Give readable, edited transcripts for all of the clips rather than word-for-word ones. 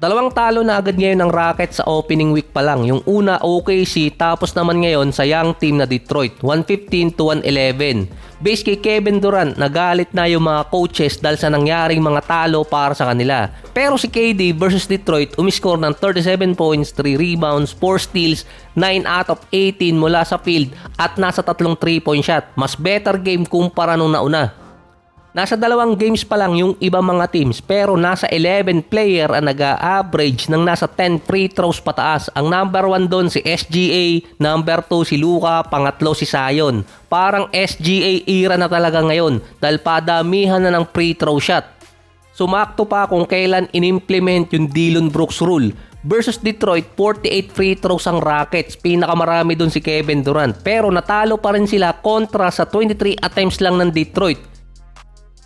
Dalawang talo na agad ngayon ng Rockets sa opening week pa lang. Yung una OKC, tapos naman ngayon sa young team na Detroit, 115-111. Base kay Kevin Durant, nagalit na yung mga coaches dahil sa nangyaring mga talo para sa kanila. Pero si KD versus Detroit, umiscore ng 37 points, 3 rebounds, 4 steals, 9 out of 18 mula sa field at nasa 3 3-point shot. Mas better game kumpara nung nauna. Nasa 2 games pa lang yung ibang mga teams pero nasa 11 player ang nag-a-average ng nasa 10 free throws pataas. Ang number 1 doon si SGA, number 2 si Luka, pangatlo si Zion. Parang SGA era na talaga ngayon dahil padamihan na ng free throw shot. Sumakto pa kung kailan inimplement yung Dillon Brooks rule. Versus Detroit, 48 free throws ang Rockets. Pinakamarami doon si Kevin Durant. Pero natalo pa rin sila kontra sa 23 attempts lang ng Detroit.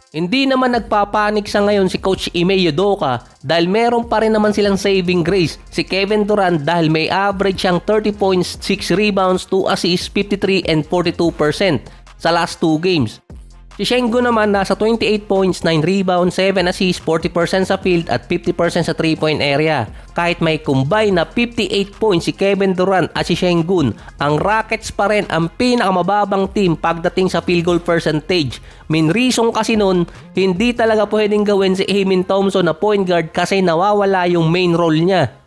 Hindi naman nagpapanik sa ngayon si Coach Ime Udoka dahil meron pa rin naman silang saving grace. Si Kevin Durant dahil may average siyang 30 points, 6 rebounds, 2 assists, 53 and 42% sa last 2 games. Si Sengun naman nasa 28 points, 9 rebounds, 7 assists, 40% sa field at 50% sa 3-point area. Kahit may combine na 58 points si Kevin Durant at si Sengun, ang Rockets pa rin ang pinakamababang team pagdating sa field goal percentage. Main reason kasi nun, hindi talaga pwedeng gawin si Amen Thompson na point guard kasi nawawala yung main role niya.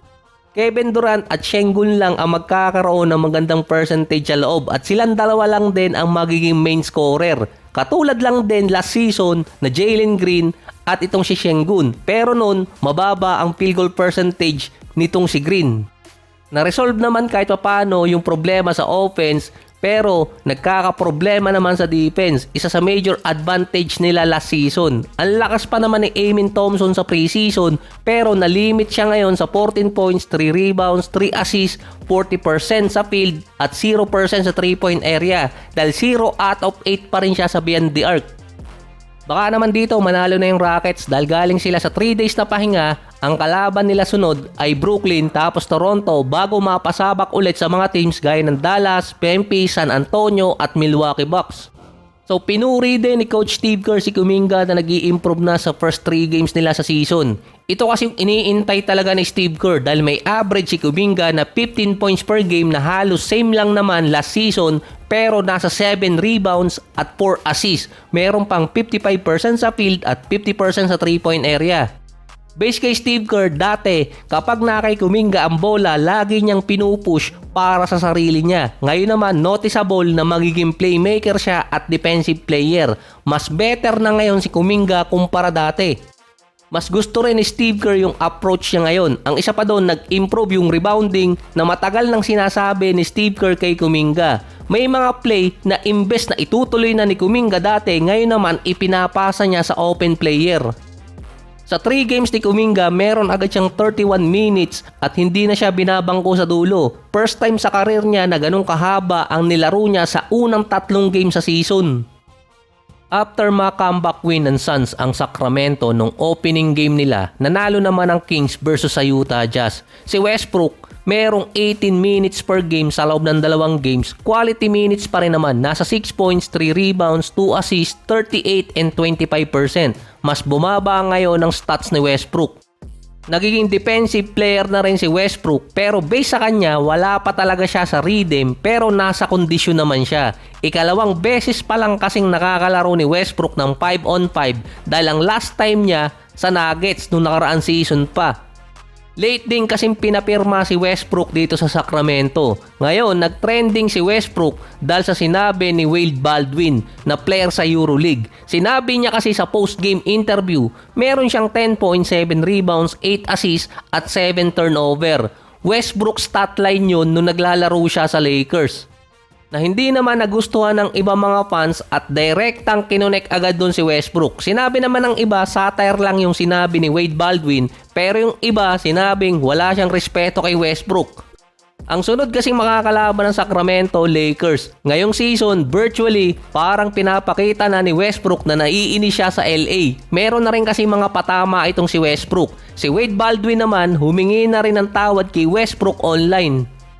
Kevin Durant at Sengun lang ang magkakaroon ng magandang percentage sa loob at silang dalawa lang din ang magiging main scorer. Katulad lang din last season na Jalen Green at itong si Sengun. Pero noon, mababa ang field goal percentage nitong si Green. Na-resolve naman kahit paano yung problema sa offense pero nagkakaproblema naman sa defense. Isa sa major advantage nila last season. Ang lakas pa naman ni Amen Thompson sa preseason pero nalimit siya ngayon sa 14 points, 3 rebounds, 3 assists, 40% sa field at 0% sa 3-point area dahil 0 out of 8 pa rin siya sa beyond the arc. Baka naman dito manalo na yung Rockets dahil galing sila sa 3 days na pahinga. Ang kalaban nila sunod ay Brooklyn tapos Toronto bago mapasabak ulit sa mga teams gaya ng Dallas, Memphis, San Antonio at Milwaukee Bucks. So pinuri din ni Coach Steve Kerr si Kuminga na nag-i-improve na sa first 3 games nila sa season. Ito kasi yung iniintay talaga ni Steve Kerr dahil may average si Kuminga na 15 points per game na halos same lang naman last season pero nasa 7 rebounds at 4 assists. Meron pang 55% sa field at 50% sa 3-point area. Base kay Steve Kerr, dati kapag nakay Kuminga ang bola, lagi niyang pinupush para sa sarili niya. Ngayon naman, noticeable na magiging playmaker siya at defensive player. Mas better na ngayon si Kuminga kumpara dati. Mas gusto rin ni Steve Kerr yung approach niya ngayon. Ang isa pa doon, nag-improve yung rebounding na matagal nang sinasabi ni Steve Kerr kay Kuminga. May mga play na imbes na itutuloy na ni Kuminga dati, ngayon naman ipinapasa niya sa open player. Sa 3 games ni Kuminga, meron agad siyang 31 minutes at hindi na siya binabangko sa dulo. First time sa karir niya na ganun kahaba ang nilaro niya sa unang 3 games sa season. After ma-comeback win ng Suns ang Sacramento nung opening game nila, nanalo naman ang Kings versus sa Utah Jazz. Si Westbrook, merong 18 minutes per game sa loob ng 2 games. Quality minutes pa rin naman. Nasa 6 points, 3 rebounds, 2 assists, 38 and 25%. Mas bumaba ngayon ang stats ni Westbrook. Nagiging defensive player na rin si Westbrook pero base sa kanya wala pa talaga siya sa rhythm pero nasa kondisyon naman siya. Ikalawang beses pa lang kasing nakakalaro ni Westbrook ng 5-on-5 dahil ang last time niya sa Nuggets nung nakaraan season pa. Late din kasing pinapirma si Westbrook dito sa Sacramento. Ngayon, nagtrending si Westbrook dahil sa sinabi ni Wade Baldwin na player sa EuroLeague. Sinabi niya kasi sa post-game interview, meron siyang 10.7 rebounds, 8 assists at 7 turnover. Westbrook statline yun nung naglalaro siya sa Lakers. Na hindi naman nagustuhan ng ibang mga fans at direktang kinonek agad doon si Westbrook. Sinabi naman ng iba, satire lang yung sinabi ni Wade Baldwin, pero yung iba sinabing wala siyang respeto kay Westbrook. Ang sunod kasing makakalaban ng Sacramento, Lakers. Ngayong season, virtually, parang pinapakita na ni Westbrook na naiinis siya sa LA. Meron na rin kasi mga patama itong si Westbrook. Si Wade Baldwin naman, humingi na rin ng tawad kay Westbrook online.